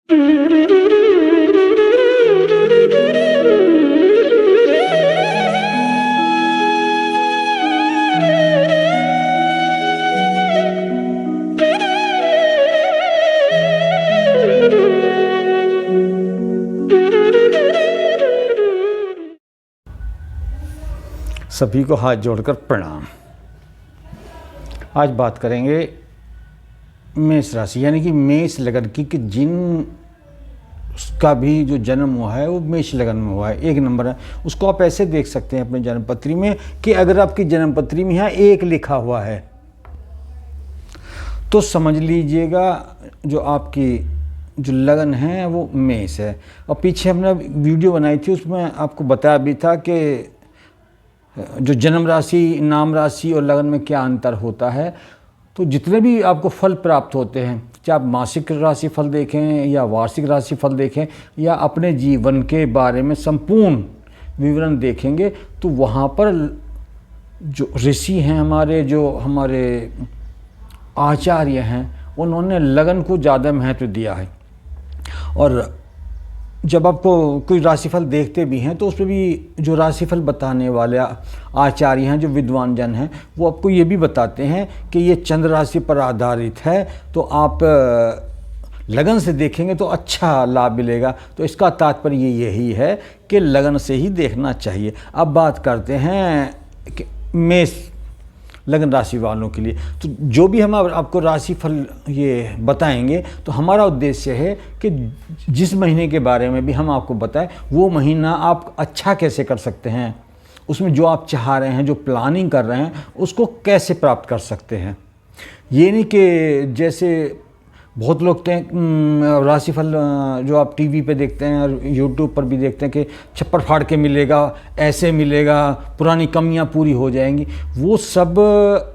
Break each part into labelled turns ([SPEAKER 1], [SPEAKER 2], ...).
[SPEAKER 1] सभी को हाथ जोड़कर प्रणाम। आज बात करेंगे मेष राशि यानी कि मेष लगन की, कि जिन का भी जो जन्म हुआ है वो मेष लगन में हुआ है, 1 नंबर है। उसको आप ऐसे देख सकते हैं अपने जन्मपत्री में कि अगर आपकी जन्मपत्री में यहाँ 1 लिखा हुआ है तो समझ लीजिएगा जो आपकी जो लगन है वो मेष है। और पीछे हमने वीडियो बनाई थी, उसमें आपको बताया भी था कि जो जन्म राशि, नाम राशि और लगन में क्या अंतर होता है। तो जितने भी आपको फल प्राप्त होते हैं, चाहे आप मासिक राशि फल देखें या वार्षिक राशि फल देखें या अपने जीवन के बारे में संपूर्ण विवरण देखेंगे, तो वहाँ पर जो ऋषि हैं हमारे, जो हमारे आचार्य हैं, उन्होंने लगन को ज़्यादा महत्व दिया है। और जब आपको कोई राशिफल देखते भी हैं तो उसमें भी जो राशिफल बताने वाले आचार्य हैं, जो विद्वान जन हैं, वो आपको ये भी बताते हैं कि ये चंद्र राशि पर आधारित है, तो आप लगन से देखेंगे तो अच्छा लाभ मिलेगा। तो इसका तात्पर्य यही है कि लगन से ही देखना चाहिए। अब बात करते हैं कि मेष लगन राशि वालों के लिए, तो जो भी हम आपको राशिफल ये बताएंगे तो हमारा उद्देश्य है कि जिस महीने के बारे में भी हम आपको बताएं वो महीना आप अच्छा कैसे कर सकते हैं, उसमें जो आप चाह रहे हैं, जो प्लानिंग कर रहे हैं, उसको कैसे प्राप्त कर सकते हैं। ये नहीं कि जैसे बहुत लोग राशिफल जो आप टीवी पे देखते हैं और यूट्यूब पर भी देखते हैं कि छप्पर फाड़ के मिलेगा, ऐसे मिलेगा, पुरानी कमियां पूरी हो जाएंगी। वो सब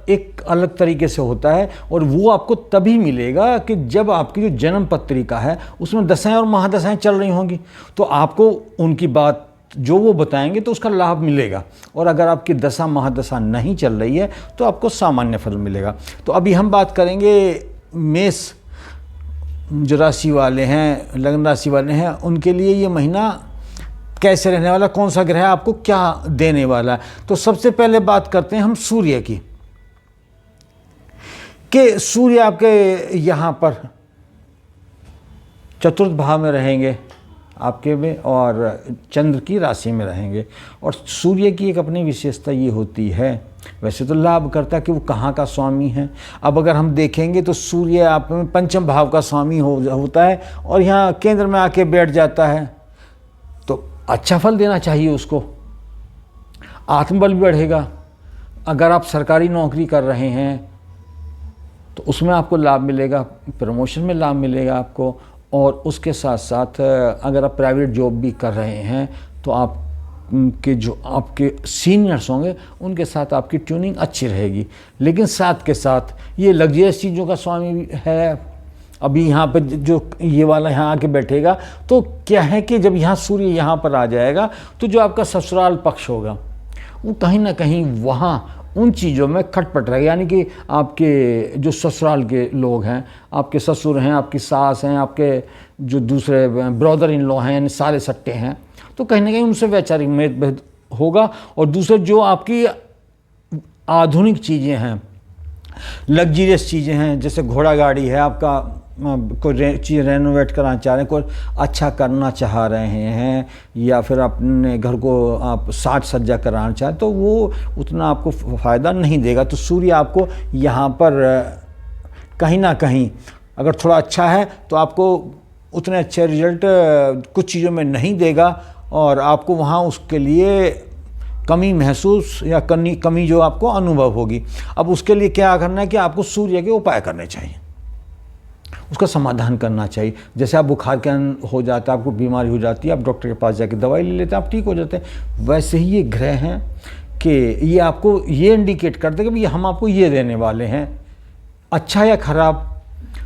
[SPEAKER 1] एक अलग तरीके से होता है और वो आपको तभी मिलेगा कि जब आपकी जो जन्म पत्रिका है उसमें दशाएं और महादशाएं चल रही होंगी, तो आपको उनकी बात जो वो बताएंगे तो उसका लाभ मिलेगा। और अगर आपकी दशा महादशा नहीं चल रही है तो आपको सामान्य फल मिलेगा। तो अभी हम बात करेंगे मेष जो राशि वाले हैं, लगन राशि वाले हैं, उनके लिए ये महीना कैसे रहने वाला, कौन सा ग्रह आपको क्या देने वाला है। तो सबसे पहले बात करते हैं हम सूर्य की, कि सूर्य आपके यहाँ पर चतुर्थ भाव में रहेंगे आपके में, और चंद्र की राशि में रहेंगे। और सूर्य की एक अपनी विशेषता ये होती है, वैसे तो लाभ करता है कि वो कहाँ का स्वामी है। अब अगर हम देखेंगे तो सूर्य आप में 5वें भाव का स्वामी होता है और यहाँ केंद्र में आके बैठ जाता है, तो अच्छा फल देना चाहिए उसको, आत्मबल भी बढ़ेगा। अगर आप सरकारी नौकरी कर रहे हैं तो उसमें आपको लाभ मिलेगा, प्रमोशन में लाभ मिलेगा आपको। और उसके साथ साथ अगर आप प्राइवेट जॉब भी कर रहे हैं तो आप के जो आपके सीनियर्स होंगे उनके साथ आपकी ट्यूनिंग अच्छी रहेगी। लेकिन साथ के साथ ये लग्जरियस चीज़ों का स्वामी भी है। अभी यहाँ पर जो ये वाला यहाँ आके बैठेगा तो क्या है कि जब यहाँ सूर्य यहाँ पर आ जाएगा तो जो आपका ससुराल पक्ष होगा वो कहीं ना कहीं वहाँ उन चीज़ों में खटपट रहेगा। यानी कि आपके जो ससुराल के लोग हैं, आपके ससुर हैं, आपकी सास हैं, आपके जो दूसरे ब्रदर इन लॉ हैं, यानी सारे सट्टे हैं, तो कहीं ना कहीं उनसे वैचारिक मतभेद होगा। और दूसरे जो आपकी आधुनिक चीज़ें हैं, लग्जरियस चीज़ें हैं, जैसे घोड़ा गाड़ी है, आपका कोई चीज़ रेनोवेट कराना चाह रहे हैं, कोई अच्छा करना चाह रहे हैं, या फिर अपने घर को आप साज सज्जा कराना चाहें, तो वो उतना आपको फ़ायदा नहीं देगा। तो सूर्य आपको यहाँ पर कहीं ना कहीं अगर थोड़ा अच्छा है तो आपको उतने अच्छे रिजल्ट कुछ चीज़ों में नहीं देगा और आपको वहाँ उसके लिए कमी महसूस या कमी जो आपको अनुभव होगी। अब उसके लिए क्या करना है कि आपको सूर्य के उपाय करने चाहिए, उसका समाधान करना चाहिए। जैसे आप बुखार के हो जाता है, आपको बीमारी हो जाती है, आप डॉक्टर के पास जाके दवाई ले लेते हैं, आप ठीक हो जाते हैं। वैसे ही ये ग्रह हैं कि ये आपको ये इंडिकेट करते हैं कि हम आपको ये देने वाले हैं, अच्छा या खराब।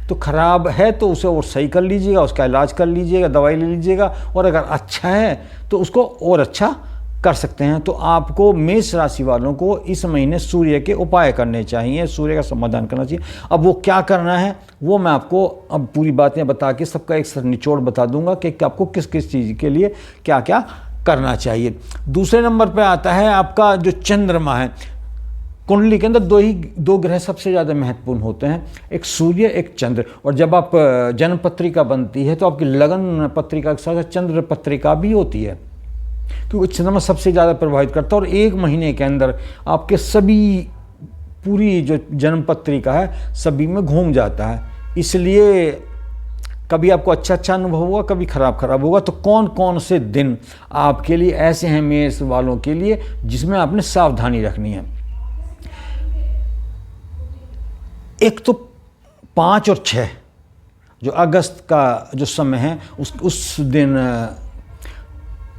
[SPEAKER 1] तो खराब है तो उसे और सही कर लीजिएगा, उसका इलाज कर लीजिएगा, दवाई ले लीजिएगा। और अगर अच्छा है तो उसको और अच्छा कर सकते हैं। तो आपको मेष राशि वालों को इस महीने सूर्य के उपाय करने चाहिए, सूर्य का समाधान करना चाहिए। अब वो क्या करना है वो मैं आपको अब पूरी बातें बता के सबका एक निचोड़ बता दूंगा कि आपको किस किस चीज़ के लिए क्या क्या करना चाहिए। दूसरे नंबर पर आता है आपका जो चंद्रमा है। कुंडली के अंदर दो ग्रह सबसे ज़्यादा महत्वपूर्ण होते हैं, एक सूर्य एक चंद्र। और जब आप जन्म पत्रिका बनती है तो आपकी लगन पत्रिका के साथ चंद्र पत्रिका भी होती है, क्योंकि चंद्रमा सबसे ज़्यादा प्रभावित करता है। और एक महीने के अंदर आपके सभी पूरी जो जन्म पत्रिका है सभी में घूम जाता है, इसलिए कभी आपको अच्छा अच्छा अनुभव होगा, कभी खराब खराब होगा। तो कौन कौन से दिन आपके लिए ऐसे हैं मेष वालों के लिए जिसमें आपने सावधानी रखनी है। एक तो 5 और 6 जो अगस्त का जो समय है उस दिन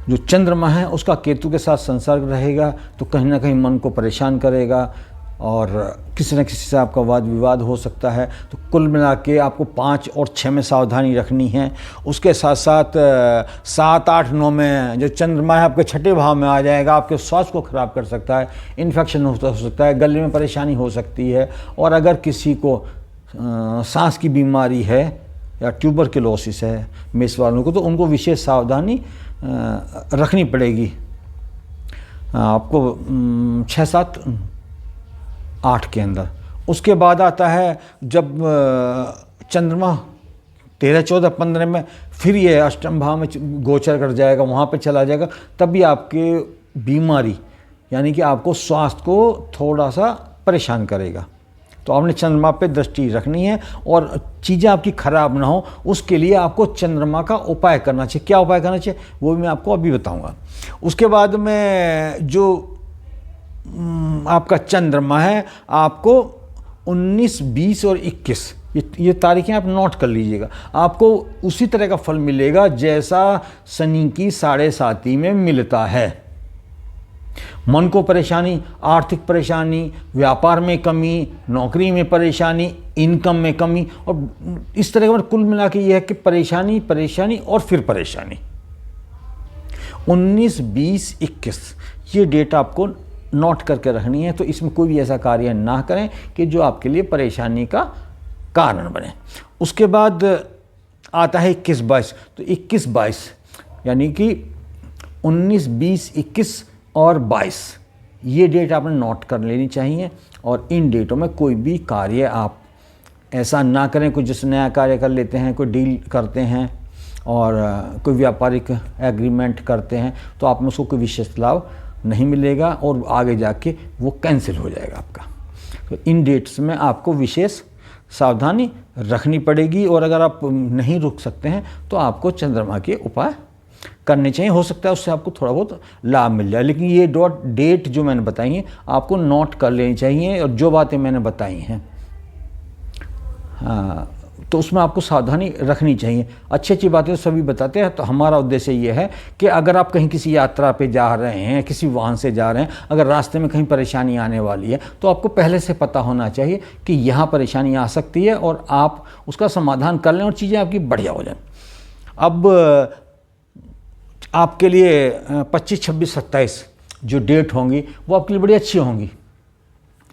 [SPEAKER 1] जो चंद्रमा है उसका केतु के साथ संसर्ग रहेगा, तो कहीं ना कहीं मन को परेशान करेगा और किसी न किसी से आपका वाद विवाद हो सकता है। तो कुल मिला के आपको 5 और 6 में सावधानी रखनी है। उसके साथ साथ 7, 8, 9 में जो चंद्रमा है आपके छठे भाव में आ जाएगा, आपके स्वास्थ्य को ख़राब कर सकता है, इन्फेक्शन हो सकता है, गले में परेशानी हो सकती है। और अगर किसी को सांस की बीमारी है या ट्यूबरकुलोसिस है मेष वालों को, तो उनको विशेष सावधानी रखनी पड़ेगी आपको 6, 7, 8 के अंदर। उसके बाद आता है जब चंद्रमा 13, 14, 15 में फिर ये अष्टम भाव में गोचर कर जाएगा, वहाँ पे चला जाएगा, तब भी आपके बीमारी यानी कि आपको स्वास्थ्य को थोड़ा सा परेशान करेगा। तो आपने चंद्रमा पे दृष्टि रखनी है और चीज़ें आपकी खराब ना हो उसके लिए आपको चंद्रमा का उपाय करना चाहिए। क्या उपाय करना चाहिए वो भी मैं आपको अभी बताऊंगा। उसके बाद में जो आपका चंद्रमा है आपको 19, 20 और 21 ये तारीखें आप नोट कर लीजिएगा। आपको उसी तरह का फल मिलेगा जैसा शनि की 7.5 में मिलता है। मन को परेशानी, आर्थिक परेशानी, व्यापार में कमी, नौकरी में परेशानी, इनकम में कमी, और इस तरह का कुल मिला के ये है कि परेशानी परेशानी और फिर परेशानी। 19, 20, 21 ये डेट आपको नोट करके रखनी है। तो इसमें कोई भी ऐसा कार्य ना करें कि जो आपके लिए परेशानी का कारण बने। उसके बाद आता है 21, 22। तो 21, 22 यानी कि 19, 20, 21 और 22 ये डेट आपने नोट कर लेनी चाहिए। और इन डेटों में कोई भी कार्य आप ऐसा ना करें, कोई जैसे नया कार्य कर लेते हैं, कोई डील करते हैं और कोई व्यापारिक एग्रीमेंट करते हैं, तो आप में उसको कोई विशेष लाभ नहीं मिलेगा और आगे जाके वो कैंसिल हो जाएगा आपका। तो इन डेट्स में आपको विशेष सावधानी रखनी पड़ेगी। और अगर आप नहीं रुक सकते हैं तो आपको चंद्रमा के उपाय करने चाहिए। हो सकता है उससे आपको थोड़ा बहुत लाभ मिल जाए, लेकिन ये डेट जो मैंने बताई है आपको नोट कर लेनी चाहिए। और जो बातें मैंने बताई हैं हाँ, तो उसमें आपको सावधानी रखनी चाहिए। अच्छी अच्छी बातें तो सभी बताते हैं। तो हमारा उद्देश्य ये है कि अगर आप कहीं किसी यात्रा पे जा रहे हैं, किसी वाहन से जा रहे हैं, अगर रास्ते में कहीं परेशानी आने वाली है तो आपको पहले से पता होना चाहिए कि यहाँ परेशानी आ सकती है और आप उसका समाधान कर लें और चीज़ें आपकी बढ़िया हो जाएं। अब आपके लिए 25, 26, 27 जो डेट होंगी वो आपके लिए बड़ी अच्छी होंगी।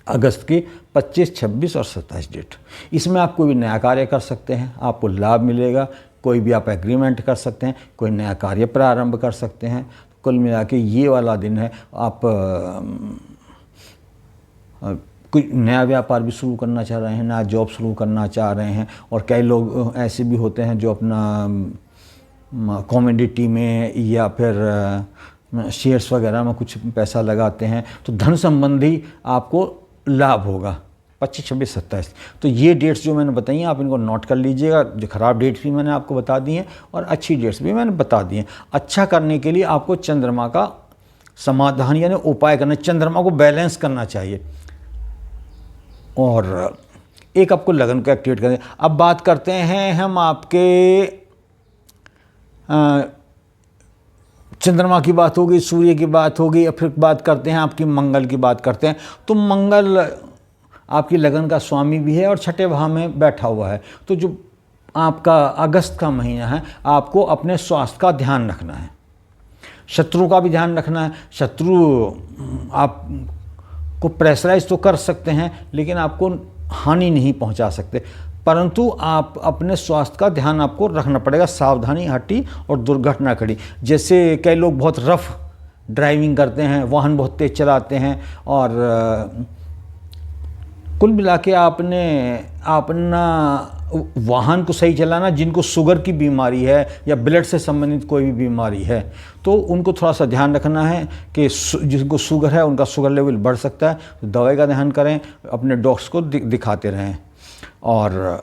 [SPEAKER 1] अगस्त की 25, 26 और 27 डेट, इसमें आप कोई भी नया कार्य कर सकते हैं, आपको लाभ मिलेगा। कोई भी आप एग्रीमेंट कर सकते हैं, कोई नया कार्य प्रारंभ कर सकते हैं। कुल मिला के ये वाला दिन है। आप कोई नया व्यापार भी शुरू करना चाह रहे हैं, नया जॉब शुरू करना चाह रहे हैं। और कई लोग ऐसे भी होते हैं जो अपना कॉमोडिटी में या फिर शेयर्स वगैरह में कुछ पैसा लगाते हैं, तो धन संबंधी आपको लाभ होगा 25, 26, 27। तो ये डेट्स जो मैंने बताई हैं आप इनको नोट कर लीजिएगा। जो ख़राब डेट्स भी मैंने आपको बता दी हैं और अच्छी डेट्स भी मैंने बता दी हैं। अच्छा करने के लिए आपको चंद्रमा का समाधान यानी उपाय करना, चंद्रमा को बैलेंस करना चाहिए। और एक आपको लगन को एक्टिवेट करना। अब बात करते हैं हम आपके चंद्रमा की बात होगी, सूर्य की बात होगी, और फिर बात करते हैं आपकी मंगल की बात करते हैं। तो मंगल आपकी लगन का स्वामी भी है और छठे भाव में बैठा हुआ है। तो जो आपका अगस्त का महीना है आपको अपने स्वास्थ्य का ध्यान रखना है। शत्रु का भी ध्यान रखना है। शत्रु आपको प्रेशराइज तो कर सकते हैं लेकिन आपको हानि नहीं पहुंचा सकते, परंतु आप अपने स्वास्थ्य का ध्यान आपको रखना पड़ेगा। सावधानी हटी और दुर्घटना घटी। जैसे कई लोग बहुत रफ ड्राइविंग करते हैं, वाहन बहुत तेज चलाते हैं, और कुल मिला के आपने अपना वाहन को सही चलाना। जिनको शुगर की बीमारी है या ब्लड से संबंधित कोई भी बीमारी है तो उनको थोड़ा सा ध्यान रखना है कि जिनको शुगर है उनका शुगर लेवल बढ़ सकता है, तो दवाई का ध्यान करें, अपने डॉक्टर्स को दिखाते रहें, और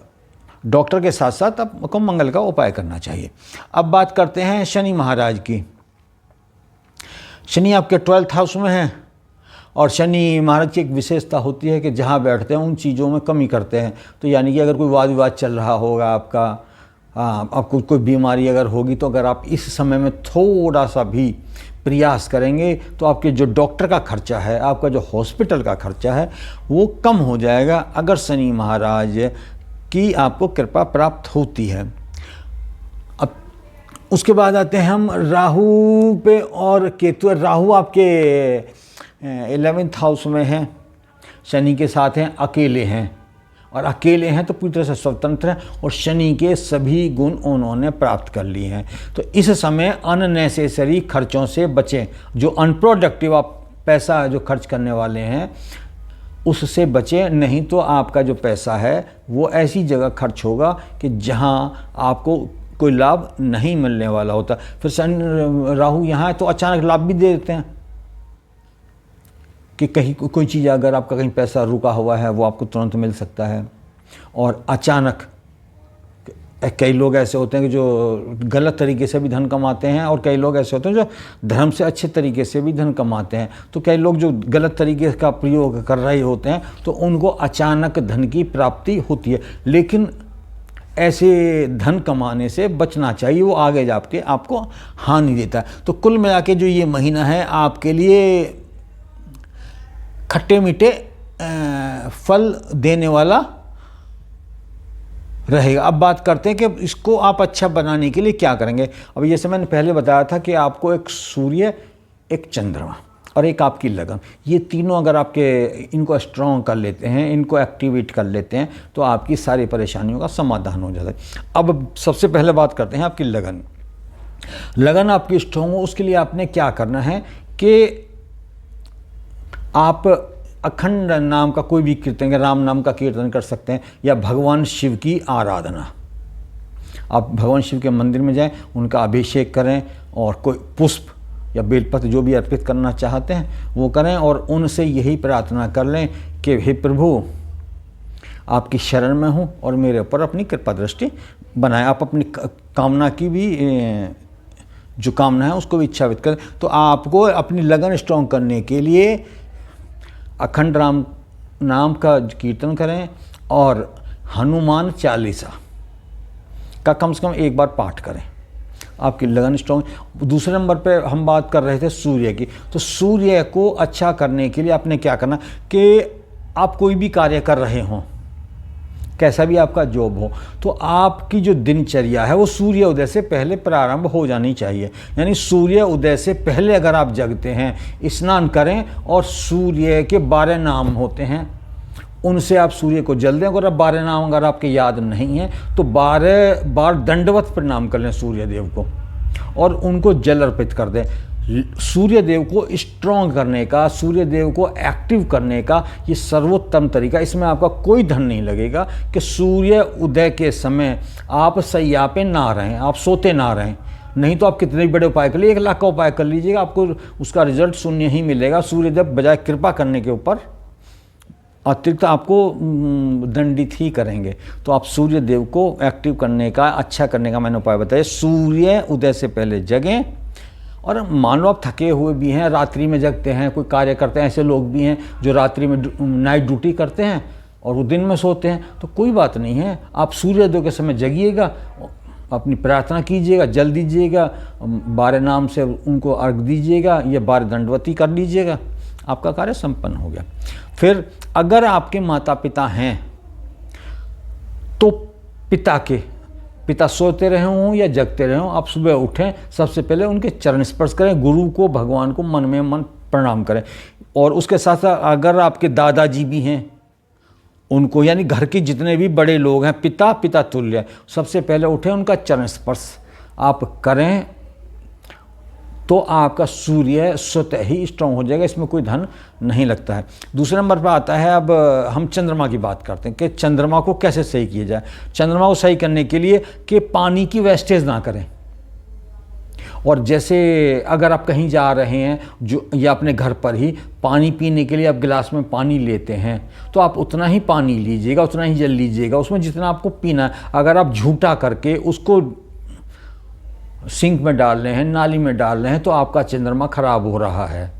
[SPEAKER 1] डॉक्टर के साथ साथ आपको मंगल का उपाय करना चाहिए। अब बात करते हैं शनि महाराज की। शनि आपके 12th हाउस में है, और शनि महाराज की एक विशेषता होती है कि जहाँ बैठते हैं उन चीज़ों में कमी करते हैं। तो यानी कि अगर कोई वाद विवाद चल रहा होगा आपको कोई बीमारी अगर होगी, तो अगर आप इस समय में थोड़ा सा भी प्रयास करेंगे तो आपके जो डॉक्टर का खर्चा है, आपका जो हॉस्पिटल का खर्चा है, वो कम हो जाएगा अगर शनि महाराज की आपको कृपा प्राप्त होती है। अब उसके बाद आते हैं हम राहु पे और केतु। राहु आपके 11th हाउस में हैं, शनि के साथ हैं, अकेले हैं, और अकेले हैं तो पूरी तरह से स्वतंत्र हैं, और शनि के सभी गुण उन्होंने प्राप्त कर लिए हैं। तो इस समय अननेसेसरी खर्चों से बचें। जो अनप्रोडक्टिव आप पैसा जो खर्च करने वाले हैं उससे बचें, नहीं तो आपका जो पैसा है वो ऐसी जगह खर्च होगा कि जहां आपको कोई लाभ नहीं मिलने वाला होता। फिर शनि राहु यहाँ है तो अचानक लाभ भी दे देते हैं कि कहीं कोई चीज़ अगर आपका कहीं पैसा रुका हुआ है वो आपको तुरंत मिल सकता है। और अचानक कई लोग ऐसे होते हैं कि जो गलत तरीके से भी धन कमाते हैं, और कई लोग ऐसे होते हैं जो धर्म से अच्छे तरीके से भी धन कमाते हैं। तो कई लोग जो गलत तरीके का प्रयोग कर रहे होते हैं तो उनको अचानक धन की प्राप्ति होती है, लेकिन ऐसे धन कमाने से बचना चाहिए, वो आगे जाके आपको हानि देता है। तो कुल मिला के जो ये महीना है आपके लिए खट्टे मीठे फल देने वाला रहेगा। अब बात करते हैं कि इसको आप अच्छा बनाने के लिए क्या करेंगे। अब जैसे मैंने पहले बताया था कि आपको एक सूर्य, एक चंद्रमा और एक आपकी लगन, ये तीनों अगर आपके इनको स्ट्रॉन्ग कर लेते हैं, इनको एक्टिवेट कर लेते हैं, तो आपकी सारी परेशानियों का समाधान हो जाता है। अब सबसे पहले बात करते हैं आपकी लगन। लगन आपकी स्ट्रॉन्ग हो उसके लिए आपने क्या करना है कि आप अखंड नाम का कोई भी कीर्तन, राम नाम का कीर्तन कर सकते हैं, या भगवान शिव की आराधना। आप भगवान शिव के मंदिर में जाएं, उनका अभिषेक करें, और कोई पुष्प या बेलपत्र जो भी अर्पित करना चाहते हैं वो करें, और उनसे यही प्रार्थना कर लें कि हे प्रभु, आपकी शरण में हूँ और मेरे ऊपर अपनी कृपा दृष्टि बनाएं। आप अपनी कामना की भी जो कामना है उसको भी इच्छा व्यक्त करें। तो आपको अपनी लगन स्ट्रॉन्ग करने के लिए अखंड राम नाम का कीर्तन करें, और हनुमान चालीसा का कम से कम एक बार पाठ करें, आपकी लगन स्ट्रॉन्ग। दूसरे नंबर पे हम बात कर रहे थे सूर्य की। तो सूर्य को अच्छा करने के लिए आपने क्या करना कि आप कोई भी कार्य कर रहे हों, कैसा भी आपका जॉब हो, तो आपकी जो दिनचर्या है वो सूर्य उदय से पहले प्रारंभ हो जानी चाहिए। यानी सूर्य उदय से पहले अगर आप जगते हैं, स्नान करें, और सूर्य के 12 नाम होते हैं उनसे आप सूर्य को जल दें। अगर आप 12 नाम अगर आपके याद नहीं हैं तो 12 बार दंडवत प्रणाम कर लें सूर्य देव को, और उनको जल अर्पित कर दें। सूर्य देव को स्ट्रॉन्ग करने का, सूर्य देव को एक्टिव करने का ये सर्वोत्तम तरीका। इसमें आपका कोई धन नहीं लगेगा कि सूर्य उदय के समय आप सैया पे ना रहें, आप सोते ना रहें। नहीं तो आप कितने बड़े उपाय कर लीजिए, 1 लाख का उपाय कर लीजिएगा, आपको उसका रिजल्ट शून्य ही मिलेगा। सूर्य देव बजाय कृपा करने के ऊपर अतिरिक्त आपको दंडित ही करेंगे। तो आप सूर्य देव को एक्टिव करने का, अच्छा करने का मैंने उपाय बताया। सूर्य उदय से पहले जगें, और मान लो आप थके हुए भी हैं, रात्रि में जगते हैं, कोई कार्य करते हैं, ऐसे लोग भी हैं जो रात्रि में नाइट ड्यूटी करते हैं और वो दिन में सोते हैं, तो कोई बात नहीं है, आप सूर्योदय के समय जगिएगा, अपनी प्रार्थना कीजिएगा, जल दीजिएगा, 12 नाम से उनको अर्घ दीजिएगा, या 12 दंडवती कर लीजिएगा, आपका कार्य संपन्न हो गया। फिर अगर आपके माता पिता हैं तो पिता सोते रहे हों या जगते रहे हों, आप सुबह उठें, सबसे पहले उनके चरण स्पर्श करें, गुरु को, भगवान को मन में मन प्रणाम करें। और उसके साथ साथ अगर आपके दादाजी भी हैं, उनको, यानी घर के जितने भी बड़े लोग हैं, पिता पिता तुल्य, सबसे पहले उठें, उनका चरण स्पर्श आप करें, तो आपका सूर्य स्वतः ही स्ट्रांग हो जाएगा, इसमें कोई धन नहीं लगता है। दूसरे नंबर पर आता है, अब हम चंद्रमा की बात करते हैं कि चंद्रमा को कैसे सही किया जाए। चंद्रमा को सही करने के लिए कि पानी की वेस्टेज ना करें। और जैसे अगर आप कहीं जा रहे हैं जो, या अपने घर पर ही पानी पीने के लिए आप गिलास में पानी लेते हैं, तो आप उतना ही पानी लीजिएगा, उतना ही जल लीजिएगा, उसमें जितना आपको पीना है। अगर आप झूठा करके उसको सिंक में डाल रहे हैं, नाली में डाल रहे हैं, तो आपका चंद्रमा खराब हो रहा है,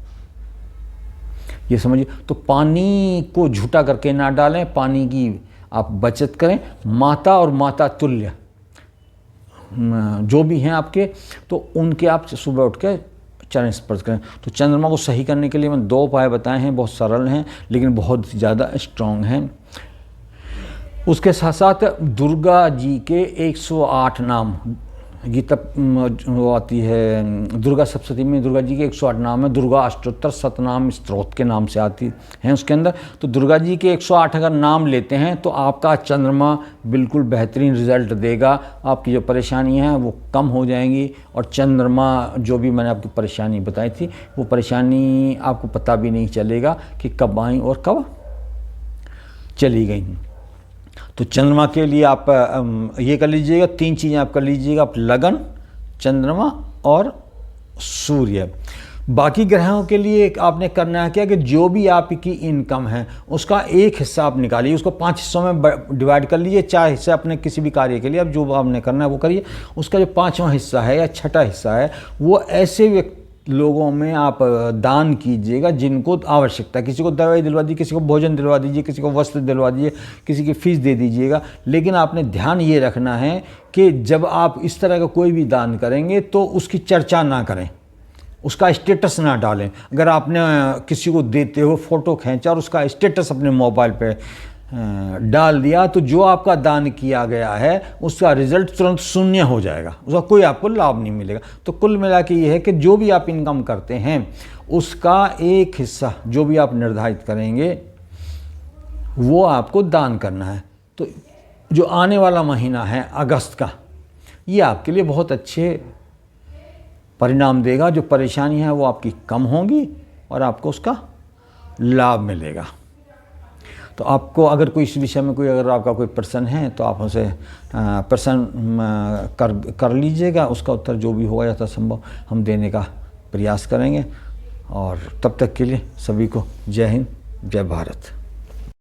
[SPEAKER 1] ये समझिए। तो पानी को झूठा करके ना डालें, पानी की आप बचत करें। माता और माता तुल्य जो भी हैं आपके, तो उनके आप सुबह उठ के चरण स्पर्श करें। तो चंद्रमा को सही करने के लिए मैंने 2 उपाय बताए हैं, बहुत सरल हैं लेकिन बहुत ज़्यादा स्ट्रॉन्ग हैं। उसके साथ साथ दुर्गा जी के 108 नाम, गीता वो आती है दुर्गा सप्तशती में, दुर्गा जी के 108 नाम है, दुर्गा अष्टोत्तर शतनाम स्तोत्र के नाम से आती हैं उसके अंदर। तो दुर्गा जी के 108 अगर नाम लेते हैं तो आपका चंद्रमा बिल्कुल बेहतरीन रिजल्ट देगा, आपकी जो परेशानियां हैं वो कम हो जाएंगी। और चंद्रमा जो भी मैंने आपकी परेशानी बताई थी, वो परेशानी आपको पता भी नहीं चलेगा कि कब आई और कब चली गई। तो चंद्रमा के लिए आप ये कर लीजिएगा, 3 चीज़ें आप कर लीजिएगा, आप लगन, चंद्रमा और सूर्य। बाकी ग्रहों के लिए आपने करना है क्या कि जो भी आपकी इनकम है उसका एक हिस्सा आप निकालिए, उसको 5 हिस्सों में डिवाइड कर लीजिए। 4 हिस्से अपने किसी भी कार्य के लिए, अब जो आपने करना है वो करिए। उसका जो 5वां हिस्सा है या 6ठा हिस्सा है, वो ऐसे लोगों में आप दान कीजिएगा जिनको आवश्यकता है। किसी को दवाई दिलवा दीजिए, किसी को भोजन दिलवा दीजिए, किसी को वस्त्र दिलवा दीजिए, किसी की फीस दे दीजिएगा। लेकिन आपने ध्यान ये रखना है कि जब आप इस तरह का कोई भी दान करेंगे तो उसकी चर्चा ना करें, उसका स्टेटस ना डालें। अगर आपने किसी को देते हो फ़ोटो खींचा और उसका स्टेटस अपने मोबाइल पे डाल दिया, तो जो आपका दान किया गया है उसका रिजल्ट तुरंत शून्य हो जाएगा, उसका कोई आपको लाभ नहीं मिलेगा। तो कुल मिला के ये है कि जो भी आप इनकम करते हैं उसका एक हिस्सा जो भी आप निर्धारित करेंगे वो आपको दान करना है। तो जो आने वाला महीना है अगस्त का, ये आपके लिए बहुत अच्छे परिणाम देगा। जो परेशानी है वो आपकी कम होंगी और आपको उसका लाभ मिलेगा। तो आपको अगर कोई इस विषय में अगर आपका कोई प्रश्न है तो आप हमसे प्रश्न कर लीजिएगा, उसका उत्तर जो भी होगा यथासंभव हम देने का प्रयास करेंगे। और तब तक के लिए सभी को जय हिंद, जय भारत।